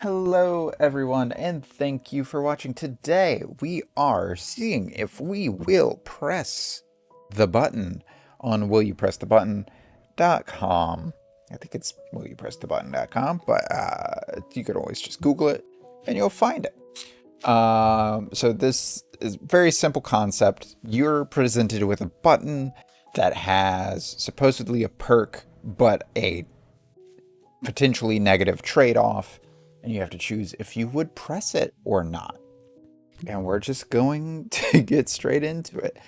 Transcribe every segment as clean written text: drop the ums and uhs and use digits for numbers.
Hello, everyone, and thank you for watching. Today, we are seeing if we will press the button on willyoupressthebutton.com. I think it's willyoupressthebutton.com, but you could always just Google it and you'll find it. So this is a very simple concept. You're presented with a button that has supposedly a perk, but a potentially negative trade-off, and you have to choose if you would press it or not. And we're just going to get straight into it.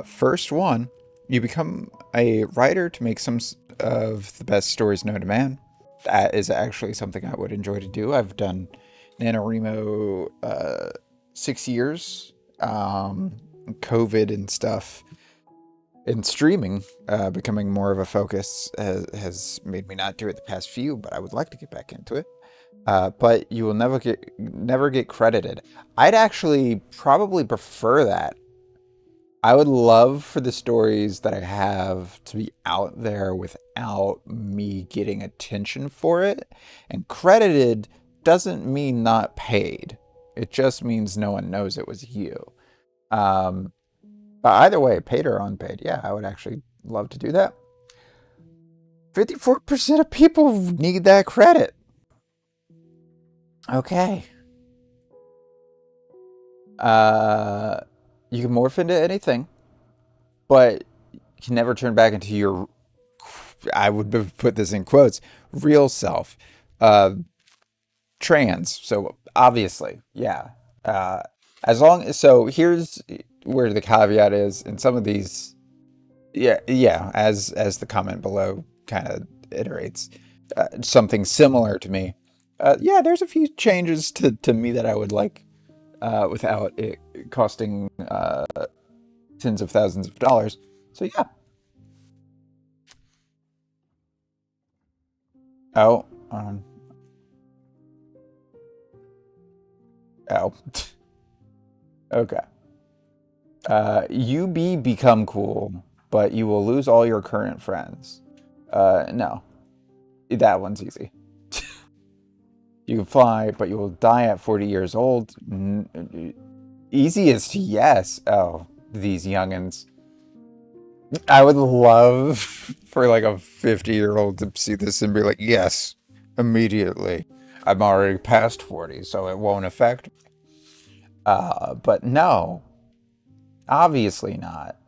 First one, you become a writer to make some of the best stories known to man. That is actually something I would enjoy to do. I've done NaNoWriMo 6 years. COVID and stuff and streaming becoming more of a focus has made me not do it the past few, but I would like to get back into it. But you will never get credited. I'd actually probably prefer that. I would love for the stories that I have to be out there without me getting attention for it. And credited doesn't mean not paid. It just means no one knows it was you. But either way, paid or unpaid, yeah, I would actually love to do that. 54% of people need that credit. Okay. You can morph into anything, but you can never turn back into your, I would put this in quotes, real self. Trans, so obviously, yeah. As long as, so here's where the caveat is in some of these, yeah, as the comment below kind of iterates, something similar to me. Yeah, there's a few changes to me that I would like without it costing tens of thousands of dollars. So yeah. Oh, oh. Okay. Become cool, but you will lose all your current friends. No, that one's easy. You can fly, but you will die at 40 years old. Easiest, yes. Oh, these youngins. I would love for like a 50-year-old to see this and be like, yes, immediately. I'm already past 40, so it won't affect me. But no, obviously not.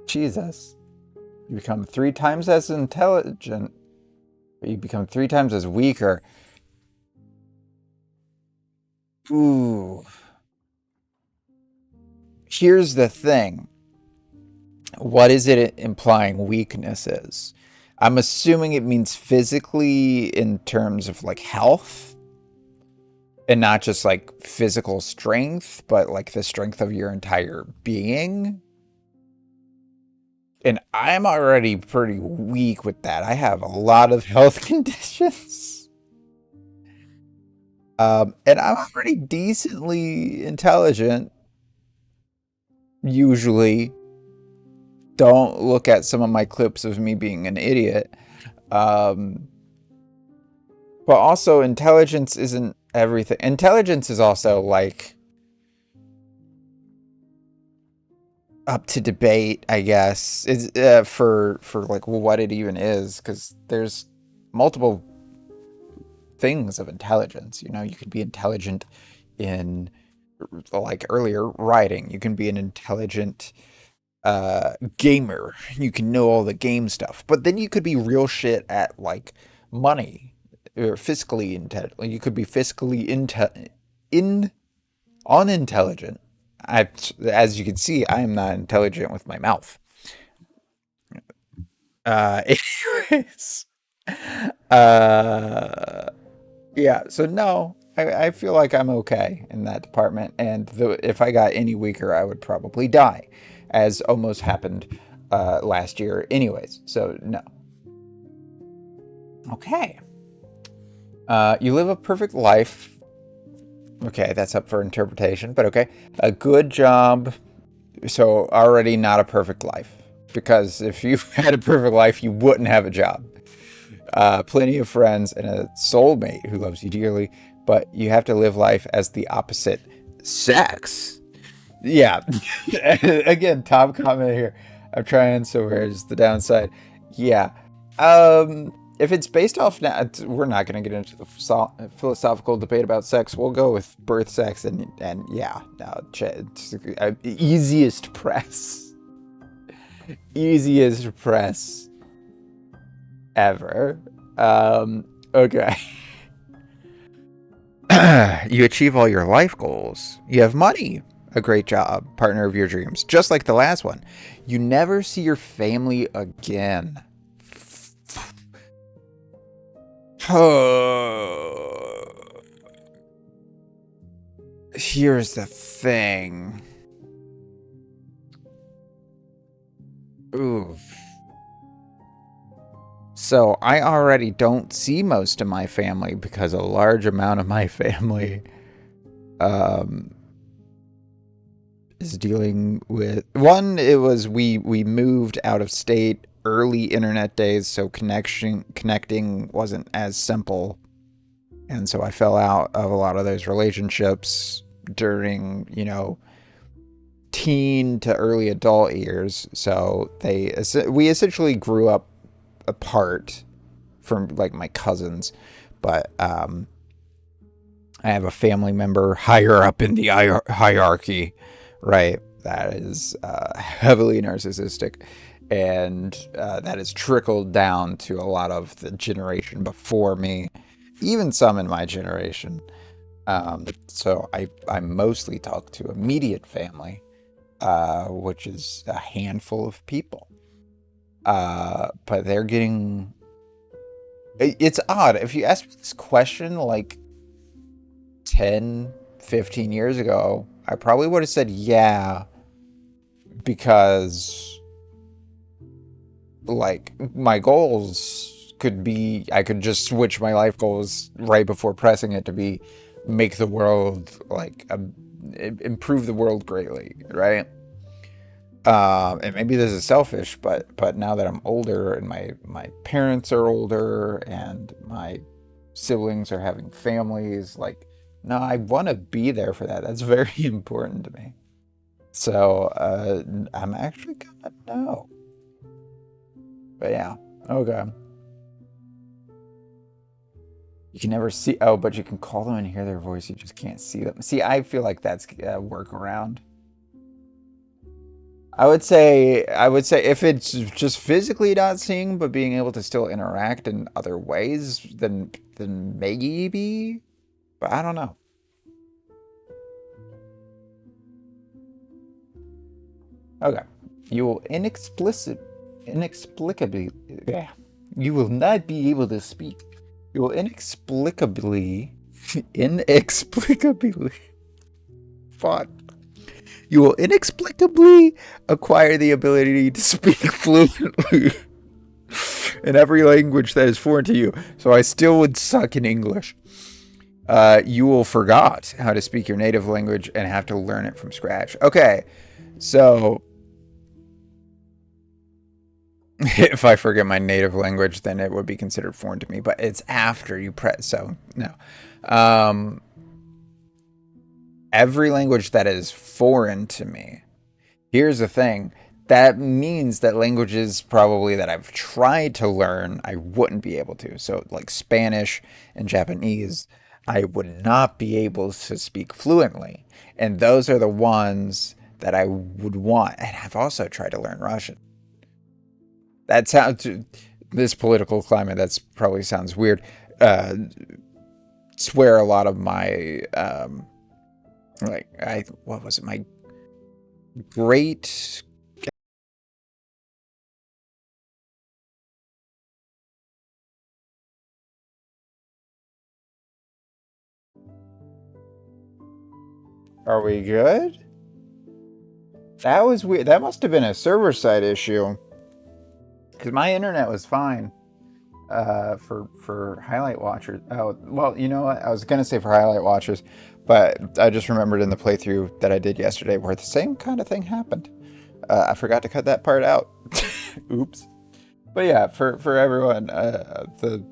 Jesus. You become 3 times as intelligent, but you become 3 times as weaker. Ooh. Here's the thing. What is it implying weakness is? I'm assuming it means physically in terms of like health and not just like physical strength, but like the strength of your entire being. And I'm already pretty weak with that. I have a lot of health conditions. And I'm already decently intelligent, usually. Don't look at some of my clips of me being an idiot. But also, intelligence isn't everything. Intelligence is also like up to debate, I guess. It's for like what it even is, because there's multiple things of intelligence. You know, you could be intelligent in like earlier writing. You can be an intelligent gamer. You can know all the game stuff, but then you could be real shit at like money or fiscally intelligent. You could be fiscally unintelligent. As you can see, I am not intelligent with my mouth. Anyways, uh, yeah. So no, I feel like I'm okay in that department, and if I got any weaker, I would probably die, as almost happened last year. Anyways, so no. Okay. You live a perfect life. Okay, that's up for interpretation, but okay. A good job. So already not a perfect life. Because if you had a perfect life, you wouldn't have a job. Plenty of friends and a soulmate who loves you dearly, but you have to live life as the opposite sex. Yeah. Again, top comment here. I'm trying, so where's the downside? Yeah. If it's based off now, we're not going to get into the philosophical debate about sex. We'll go with birth sex and yeah, no, easiest press, easiest press ever. Okay. You achieve all your life goals. You have money. A great job, partner of your dreams. Just like the last one. You never see your family again. Here's the thing. Ooh. So I already don't see most of my family because a large amount of my family is dealing with it was we moved out of state early internet days, so connecting wasn't as simple, and so I fell out of a lot of those relationships during teen to early adult years. So we essentially grew up apart from like my cousins, but I have a family member higher up in the hierarchy, right? That is heavily narcissistic, and that has trickled down to a lot of the generation before me, even some in my generation. So I mostly talk to immediate family, which is a handful of people. But they're getting... It's odd. If you asked me this question like 10, 15 years ago, I probably would have said yeah, because like my goals could be, I could just switch my life goals right before pressing it to be make the world like improve the world greatly, right? And maybe this is selfish, but now that I'm older and my parents are older and my siblings are having families, like, no, I want to be there for that. That's very important to me. So I'm actually gonna know. But yeah, okay. You can never see. Oh, but you can call them and hear their voice. You just can't see them. See, I feel like that's a workaround. I would say if it's just physically not seeing, but being able to still interact in other ways, then maybe. But I don't know. Okay, you will inexplicably, yeah, you will not be able to speak. You will inexplicably, fuck. You will inexplicably acquire the ability to speak fluently in every language that is foreign to you. So I still would suck in English. You will forgot how to speak your native language and have to learn it from scratch. Okay, so if I forget my native language, then it would be considered foreign to me. But it's after you press, so no. Um, every language that is foreign to me. Here's the thing. That means that languages probably that I've tried to learn, I wouldn't be able to. So, like Spanish and Japanese, I would not be able to speak fluently. And those are the ones that I would want. And I've also tried to learn Russian. That sounds, this political climate, that's probably sounds weird. Uh, Swear a lot of my, what was it? My great... Are we good? That was weird. That must have been a server side issue. Because my internet was fine for highlight watchers. Oh, well, you know what? I was going to say for highlight watchers, but I just remembered in the playthrough that I did yesterday where the same kind of thing happened. I forgot to cut that part out. Oops. But yeah, for everyone, the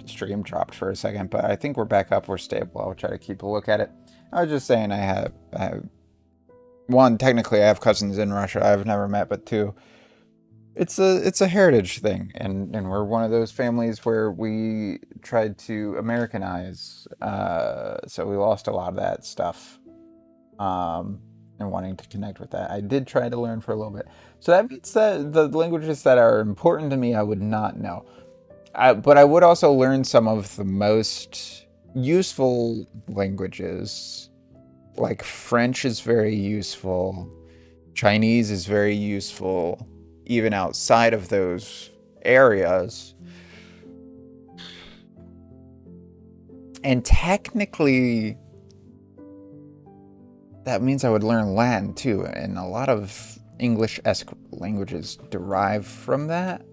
stream dropped for a second, but I think we're back up. We're stable. I'll try to keep a look at it. I was just saying I have one, technically I have cousins in Russia I've never met, but two, it's a heritage thing, and we're one of those families where we tried to Americanize, so we lost a lot of that stuff, um, and wanting to connect with that. I did try to learn for a little bit, so that means that the languages that are important to me I would not know. But I would also learn some of the most useful languages. Like French is very useful, Chinese is very useful, even outside of those areas. And technically, that means I would learn Latin too, and a lot of English-esque languages derive from that.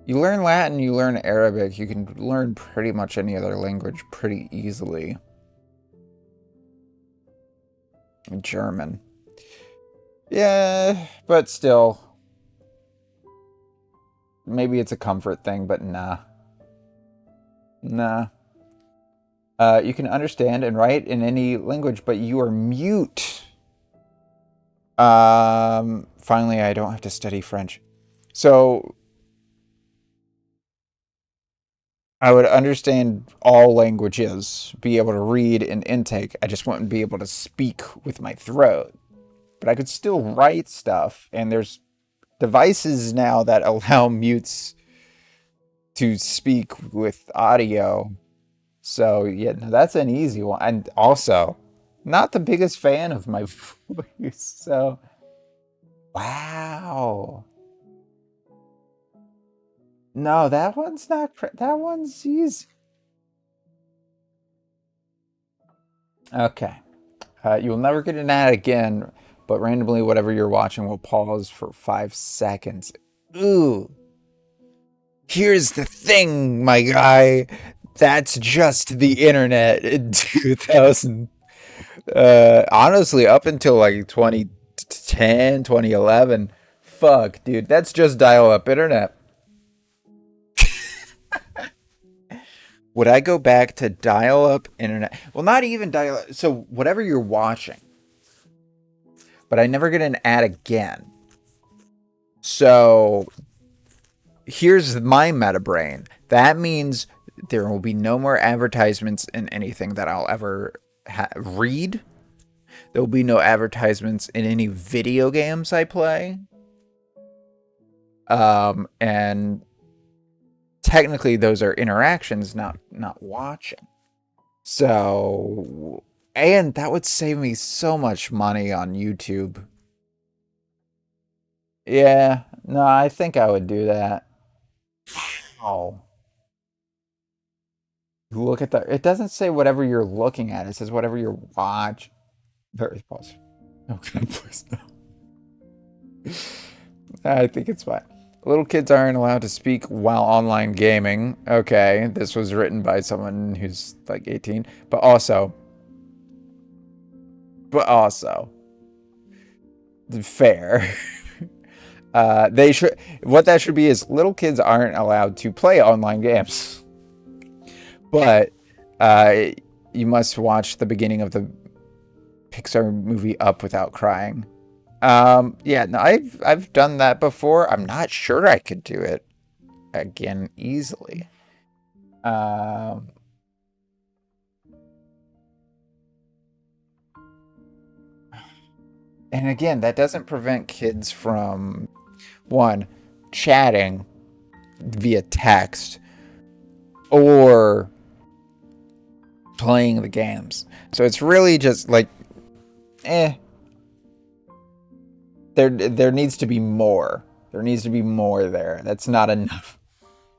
You learn Latin, you learn Arabic, you can learn pretty much any other language pretty easily. German. Yeah, but still. Maybe it's a comfort thing, but nah. Nah. You can understand and write in any language, but you are mute. Finally, I don't have to study French. So, I would understand all languages, be able to read and intake. I just wouldn't be able to speak with my throat. But I could still write stuff, and there's devices now that allow mutes to speak with audio. So, yeah, no, that's an easy one. And also, not the biggest fan of my voice. So, wow. No, that one's not. That one's easy. Okay. You will never get an ad again, but randomly, whatever you're watching will pause for 5 seconds. Ooh. Here's the thing, my guy. That's just the internet in 2000. Honestly, up until like 2010, 2011. Fuck, dude. That's just dial up internet. Would I go back to dial up internet? Well, not even dial up. So, whatever you're watching, but I never get an ad again. So, here's my meta brain. That means there will be no more advertisements in anything that I'll ever read. There will be no advertisements in any video games I play. And technically those are interactions, not watching. So, and that would save me so much money on YouTube. Yeah, no, I think I would do that. Oh. Look at that. It doesn't say whatever you're looking at. It says whatever you're watching. Very pause. Okay, please no. I think it's fine. Little kids aren't allowed to speak while online gaming. Okay, this was written by someone who's like 18. But also, fair. They should. What that should be is little kids aren't allowed to play online games. But you must watch the beginning of the Pixar movie Up without crying. Yeah, no, I've done that before. I'm not sure I could do it again easily. And again, that doesn't prevent kids from one chatting via text or playing the games. So it's really just like, there needs to be more. There needs to be more there. That's not enough.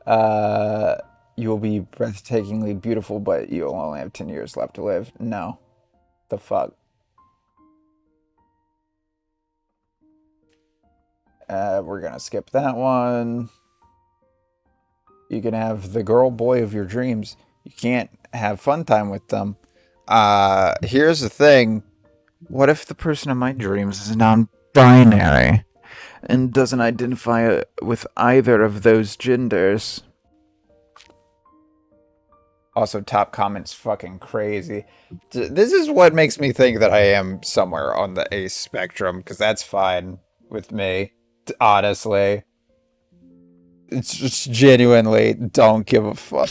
You will be breathtakingly beautiful, but you'll only have 10 years left to live. No. The fuck? We're gonna skip that one. You can have the girl boy of your dreams. You can't have fun time with them. Here's the thing. What if the person in my dreams is non-binary? and doesn't identify with either of those genders. Also, top comments fucking crazy. This is what makes me think that I am somewhere on the ace spectrum, because that's fine with me, honestly. It's just genuinely don't give a fuck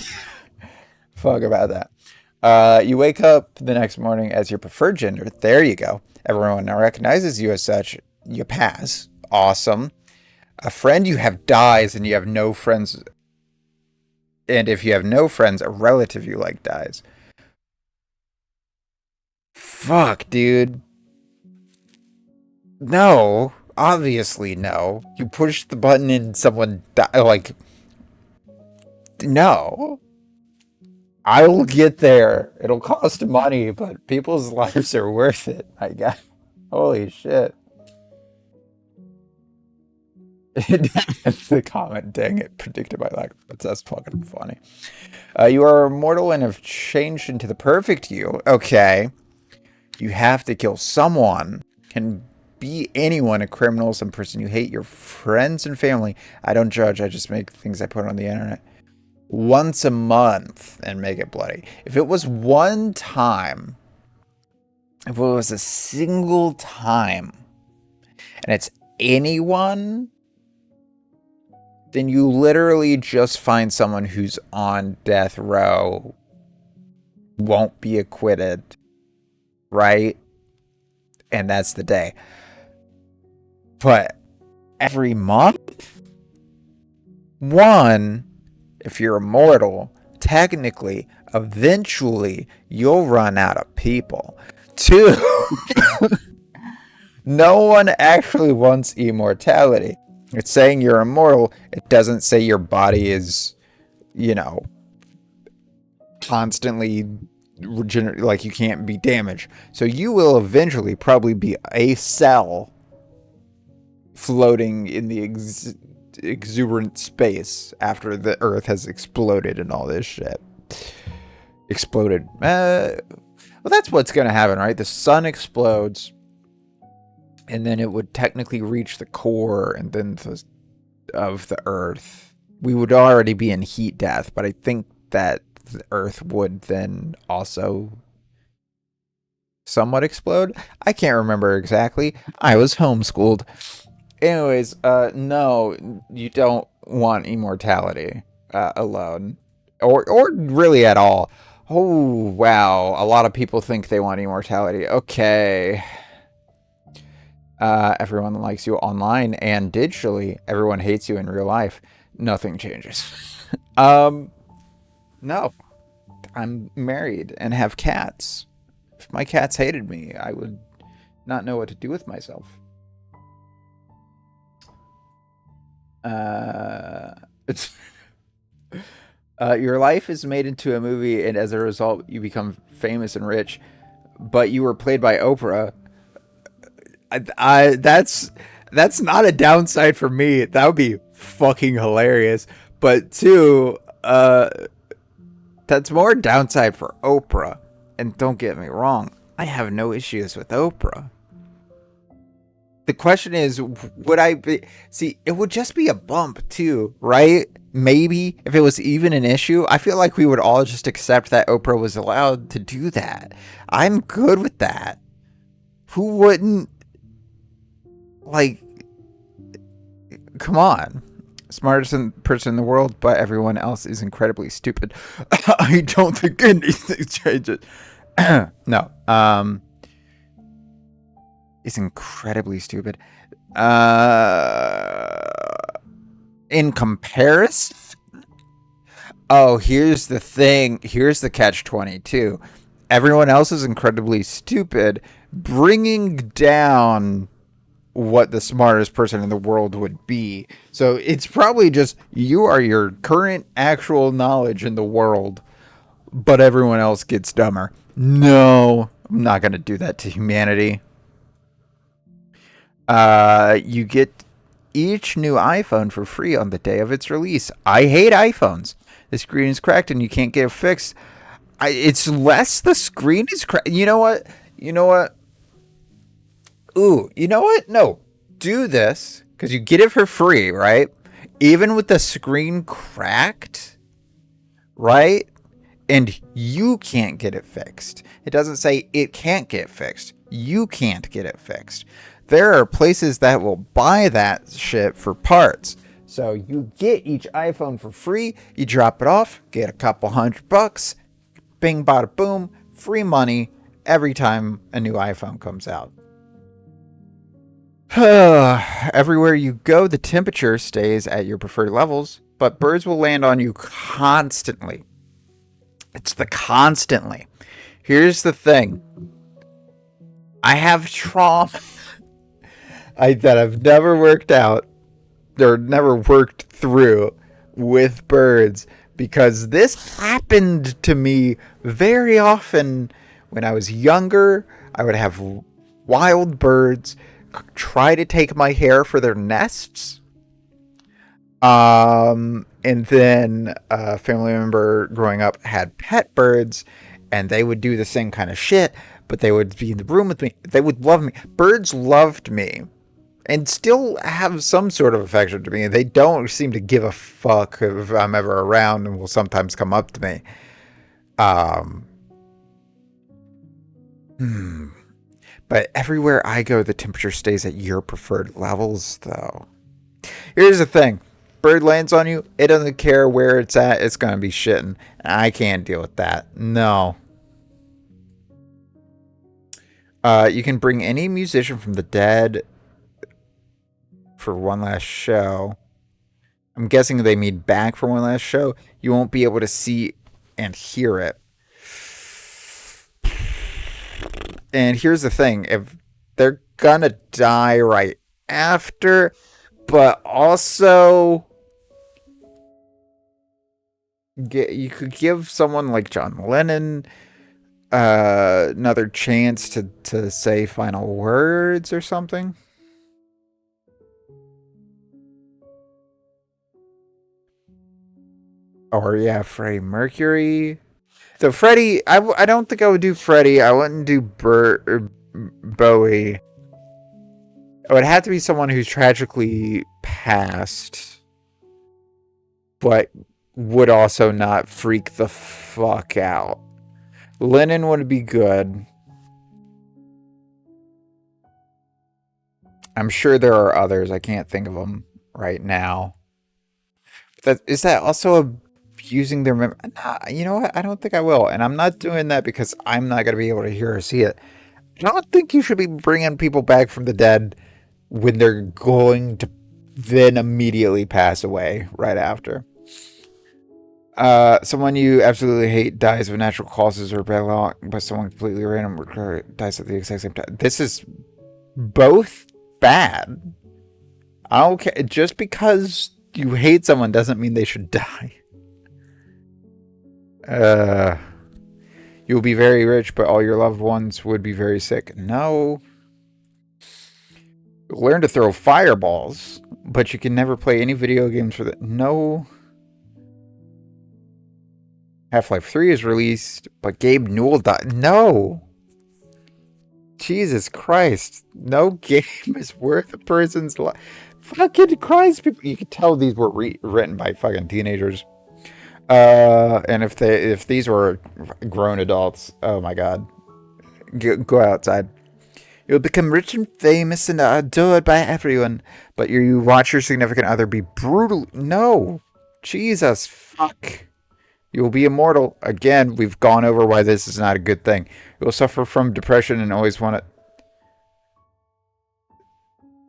about that. You wake up the next morning as your preferred gender. There you go. Everyone now recognizes you as such. You pass. Awesome. A friend you have dies, and you have no friends. And if you have no friends, a relative you like dies. Fuck, dude. No. Obviously, no. You push the button and someone like... No. I will get there. It'll cost money, but people's lives are worth it, I guess. Holy shit. The comment, dang it, predicted by lack of that's fucking funny. You are immortal and have changed into the perfect you. Okay. You have to kill someone. Can be anyone, a criminal, some person you hate, your friends and family. I don't judge, I just make things I put on the internet. Once a month and make it bloody. If it was one time, if it was a single time, and it's anyone, then you literally just find someone who's on death row, won't be acquitted, right? And that's the day. But every month? One, if you're immortal, technically, eventually, you'll run out of people. Two, no one actually wants immortality. It's saying you're immortal. It doesn't say your body is, constantly regenerate, like you can't be damaged. So you will eventually probably be a cell floating in the exuberant space after the Earth has exploded and all this shit. Exploded. Well, that's what's going to happen, right? The sun explodes, and then it would technically reach the core and then of the Earth. We would already be in heat death, but I think that the Earth would then also somewhat explode. I can't remember exactly. I was homeschooled. Anyways, no, you don't want immortality alone, or really at all. Oh wow, a lot of people think they want immortality. Okay. Everyone likes you online and digitally. Everyone hates you in real life. Nothing changes. No. I'm married and have cats. If my cats hated me, I would not know what to do with myself. Your life is made into a movie, and as a result, you become famous and rich. But you were played by Oprah. That's not a downside for me. That would be fucking hilarious. But two, that's more downside for Oprah. And don't get me wrong, I have no issues with Oprah. The question is, would I be... See, it would just be a bump, too, right? Maybe, if it was even an issue, I feel like we would all just accept that Oprah was allowed to do that. I'm good with that. Who wouldn't... Like... Come on. Smartest person in the world, but everyone else is incredibly stupid. I don't think anything changes. No. Is incredibly stupid. In comparison? Oh, here's the thing. Here's the catch-22. Everyone else is incredibly stupid, bringing down what the smartest person in the world would be. So it's probably just you are your current actual knowledge in the world, but everyone else gets dumber. No, I'm not going to do that to humanity. You get each new iPhone for free on the day of its release. I hate iPhones. The screen is cracked and you can't get it fixed. It's less the screen is cracked. You know what? Ooh, you know what? No. Do this. because you get it for free, right? Even with the screen cracked, right? And you can't get it fixed. It doesn't say it can't get fixed. You can't get it fixed. There are places that will buy that shit for parts. So you get each iPhone for free. You drop it off, get a couple $100. Bing, bada, boom. Free money every time a new iPhone comes out. Everywhere you go, the temperature stays at your preferred levels, but birds will land on you constantly. It's the constantly. Here's the thing. I have trauma that I've never worked out or never worked through with birds, because this happened to me very often when I was younger. I would have wild birds try to take my hair for their nests. And then a family member growing up had pet birds, and they would do the same kind of shit, but they would be in the room with me. They would love me. Birds loved me and still have some sort of affection to me. They don't seem to give a fuck if I'm ever around, and will sometimes come up to me. But everywhere I go, the temperature stays at your preferred levels, though. Here's the thing. Bird lands on you, it doesn't care where it's at, it's going to be shitting. I can't deal with that. No. You can bring any musician from the dead for one last show. I'm guessing they mean back for one last show. You won't be able to see and hear it. And here's the thing. If they're going to die right after, but also you could give someone like John Lennon another chance to say final words or something. Or yeah, Freddie Mercury. So Freddie, I don't think I would do Freddie. I wouldn't do Bowie. It would have to be someone who's tragically passed, but would also not freak the fuck out. Lennon would be good. I'm sure there are others. I can't think of them right now. Is that also abusing their memory? Nah, you know what? I don't think I will. And I'm not doing that because I'm not going to be able to hear or see it. I don't think you should be bringing people back from the dead when they're going to then immediately pass away right after. Someone you absolutely hate dies of natural causes or bad luck, but someone completely random dies at the exact same time. This is both bad. I don't care. Just because you hate someone doesn't mean they should die. You'll be very rich, but all your loved ones would be very sick. No. Learn to throw fireballs, but you can never play any video games for that. No. Half-Life 3 is released, but Gabe Newell died. No. Jesus Christ. No game is worth a person's life. Fucking Christ, people. You could tell these were written by fucking teenagers. And if these were grown adults, oh my god. Go outside. You'll become rich and famous and adored by everyone, but you watch your significant other be brutal. No. Jesus, fuck. You will be immortal. Again, we've gone over why this is not a good thing. You will suffer from depression and always want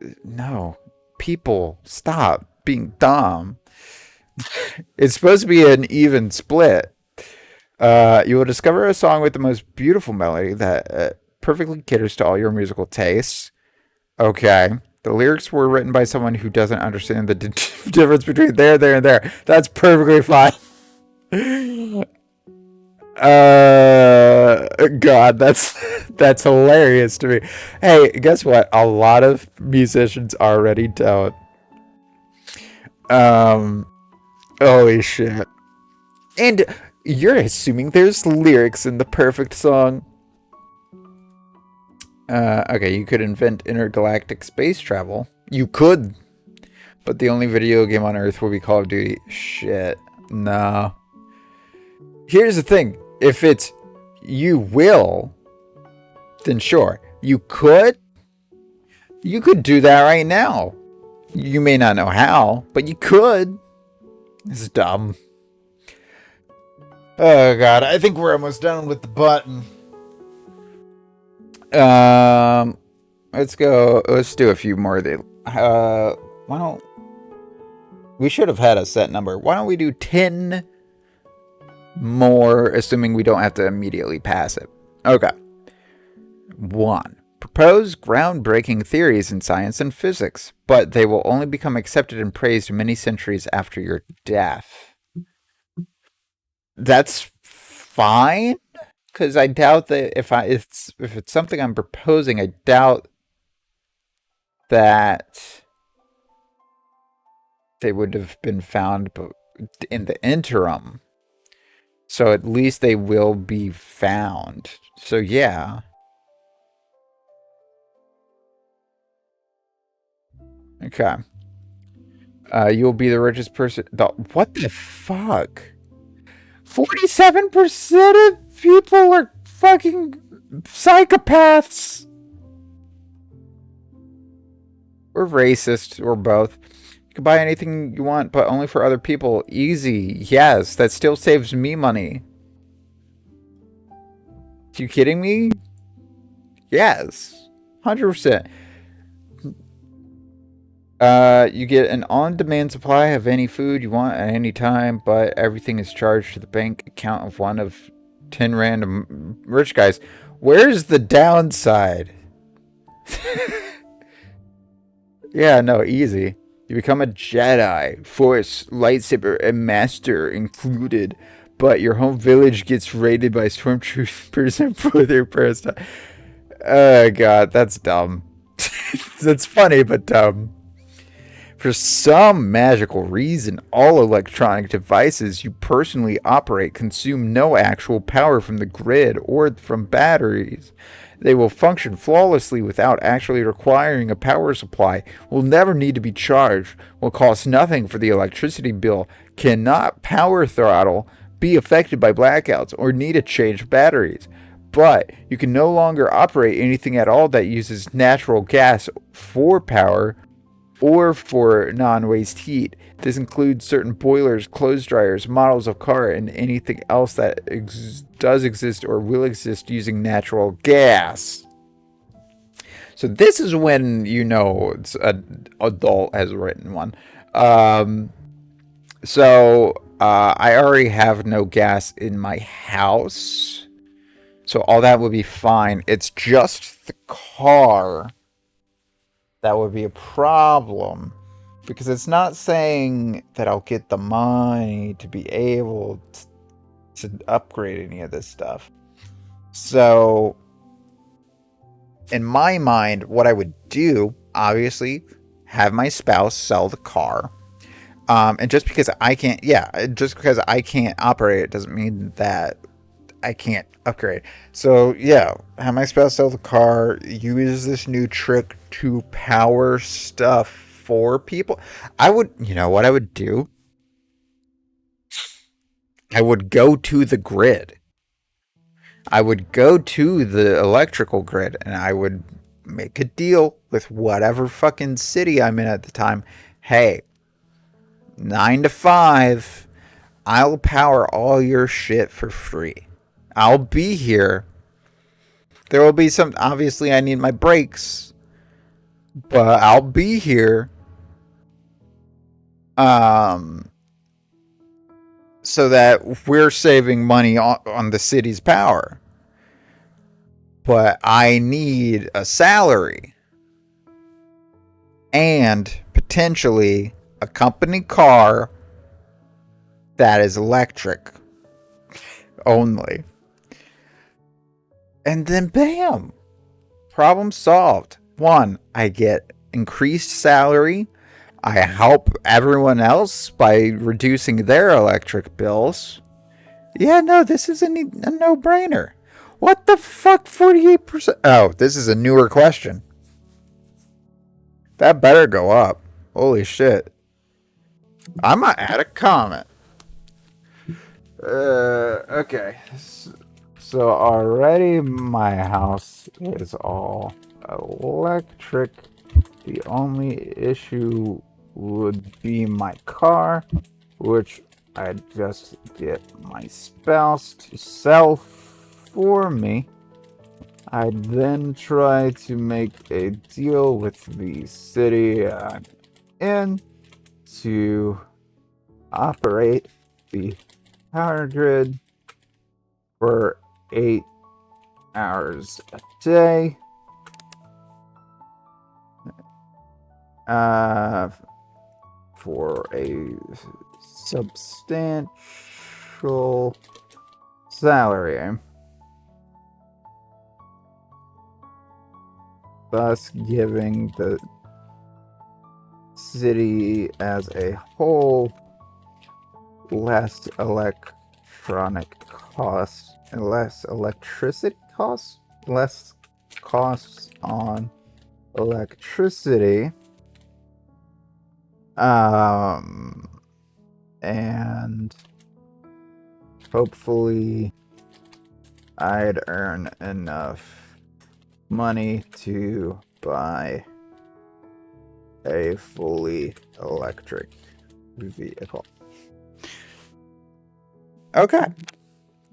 to... No. People, stop being dumb. It's supposed to be an even split. You will discover a song with the most beautiful melody that perfectly caters to all your musical tastes. Okay. The lyrics were written by someone who doesn't understand the difference between there, and there. That's perfectly fine. God, that's hilarious to me. Hey, guess what? A lot of musicians already don't. Holy shit. And you're assuming there's lyrics in the perfect song. Okay, you could invent intergalactic space travel. You could. But the only video game on Earth will be Call of Duty. Shit. No. Here's the thing. If it's you will, then sure. You could do that right now. You may not know how, but you could. This is dumb. Oh god, I think we're almost done with the button. Let's go. Let's do a few more. Why don't we should have had a set number? Why don't we do 10 more, assuming we don't have to immediately pass it? Okay. 1. Propose groundbreaking theories in science and physics, but they will only become accepted and praised many centuries after your death. That's fine, because I doubt that if it's something I'm proposing, I doubt that they would have been found in the interim. So at least they will be found. So yeah. Okay. You'll be the richest person. What the fuck? 47% of people are fucking psychopaths. Or racist, or both. You can buy anything you want, but only for other people. Easy. Yes, that still saves me money. Are you kidding me? Yes. 100%. You get an on-demand supply of any food you want at any time, but everything is charged to the bank account of one of 10 random rich guys. Where's the downside? Yeah, no, easy. You become a Jedi, Force, lightsaber, and master included, but your home village gets raided by stormtroopers and for their first time. Oh god, that's dumb. That's funny, but dumb. For some magical reason, all electronic devices you personally operate consume no actual power from the grid or from batteries. They will function flawlessly without actually requiring a power supply, will never need to be charged, will cost nothing for the electricity bill, cannot power throttle, be affected by blackouts, or need to change batteries. But you can no longer operate anything at all that uses natural gas for power or for non-waste heat. This includes certain boilers, clothes dryers, models of car, and anything else that does exist or will exist using natural gas. So this is when you know it's an adult has written one. So I already have no gas in my house, so all that would be fine. It's just the car that would be a problem, because it's not saying that I'll get the money to be able to upgrade any of this stuff. So in my mind, what I would do, obviously, have my spouse sell the car. And just because I can't operate it doesn't mean that I can't upgrade. So yeah, have my spouse sell the car, use this new trick to power stuff for people. You know what I would do? I would go to the grid. I would go to the electrical grid and I would make a deal with whatever fucking city I'm in at the time. Hey, 9 to 5, I'll power all your shit for free. I'll be here. There will be some, obviously I need my breaks, but I'll be here. So that we're saving money on the city's power. But I need a salary. And potentially a company car that is electric only. And then bam, problem solved. 1, I get increased salary. I help everyone else by reducing their electric bills. Yeah, no, this is a no-brainer. What the fuck, 48%? Oh, this is a newer question. That better go up. Holy shit. I'm gonna add a comment. Okay. So already my house is all electric. The only issue would be my car, which I'd just get my spouse to sell for me. I'd then try to make a deal with the city I'm in to operate the power grid for 8 hours a day. For a substantial salary. Thus giving the city as a whole less electronic costs, less electricity costs, less costs on electricity. And hopefully I'd earn enough money to buy a fully electric vehicle. Okay.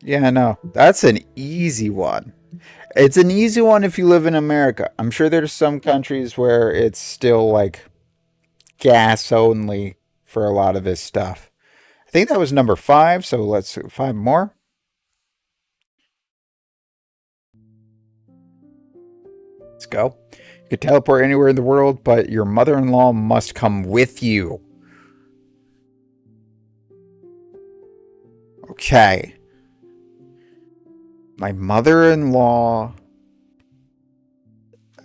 Yeah, no, that's an easy one. It's an easy one if you live in America. I'm sure there's some countries where it's still like gas only for a lot of this stuff. I think that was number 5, so let's 5 more. Let's go. You could teleport anywhere in the world, but your mother-in-law must come with you. Okay. My mother-in-law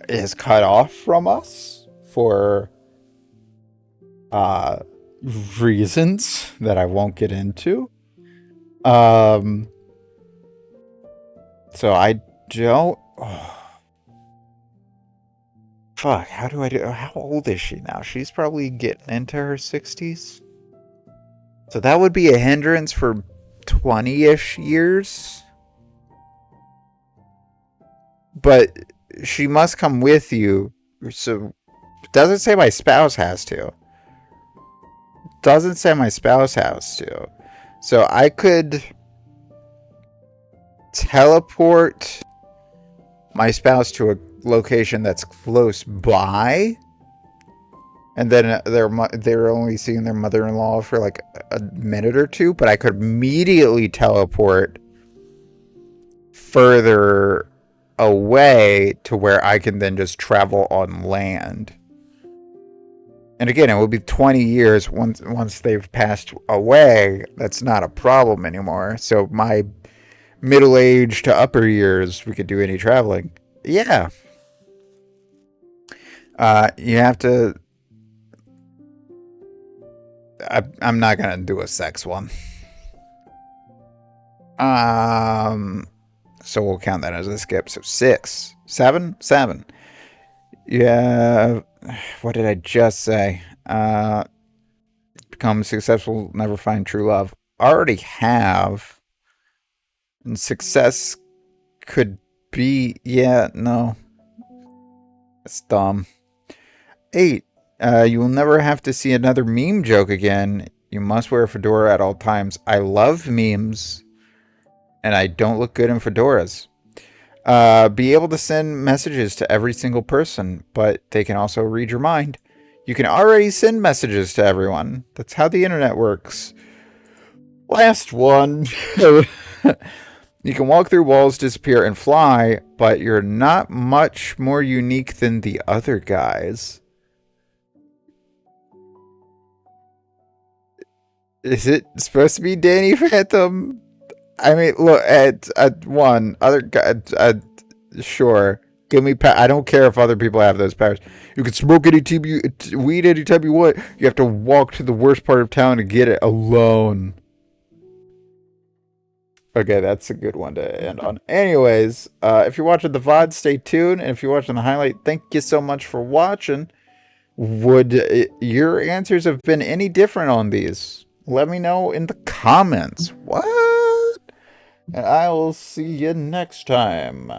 is cut off from us for reasons that I won't get into. So I don't. Oh. Fuck, how do I do? How old is she now? She's probably getting into her 60s. So that would be a hindrance for 20-ish years. But she must come with you. So it doesn't say my spouse has to. Doesn't say my spouse has to. So I could teleport my spouse to a location that's close by, and then they're only seeing their mother-in-law for like a minute or two, but I could immediately teleport further away to where I can then just travel on land. And again, it will be 20 years once they've passed away. That's not a problem anymore. So my middle age to upper years, we could do any traveling. Yeah. You have to. I'm not gonna do a sex one. So we'll count that as a skip. So 6, 7. Yeah. What did I just say? Become successful, never find true love. Already have. And success could be. Yeah, no. That's dumb. 8. You will never have to see another meme joke again. You must wear a fedora at all times. I love memes, and I don't look good in fedoras. Be able to send messages to every single person, but they can also read your mind. You can already send messages to everyone. That's how the internet works. Last one. You can walk through walls, disappear, and fly, but you're not much more unique than the other guys. Is it supposed to be Danny Phantom? I mean, look at one other guy. Sure, give me. I don't care if other people have those powers. You can smoke any weed anytime you want. You have to walk to the worst part of town to get it alone. Okay, that's a good one to end on. Anyways, if you're watching the VOD, stay tuned. And if you're watching the highlight, thank you so much for watching. Would your answers have been any different on these? Let me know in the comments. What? And I will see you next time.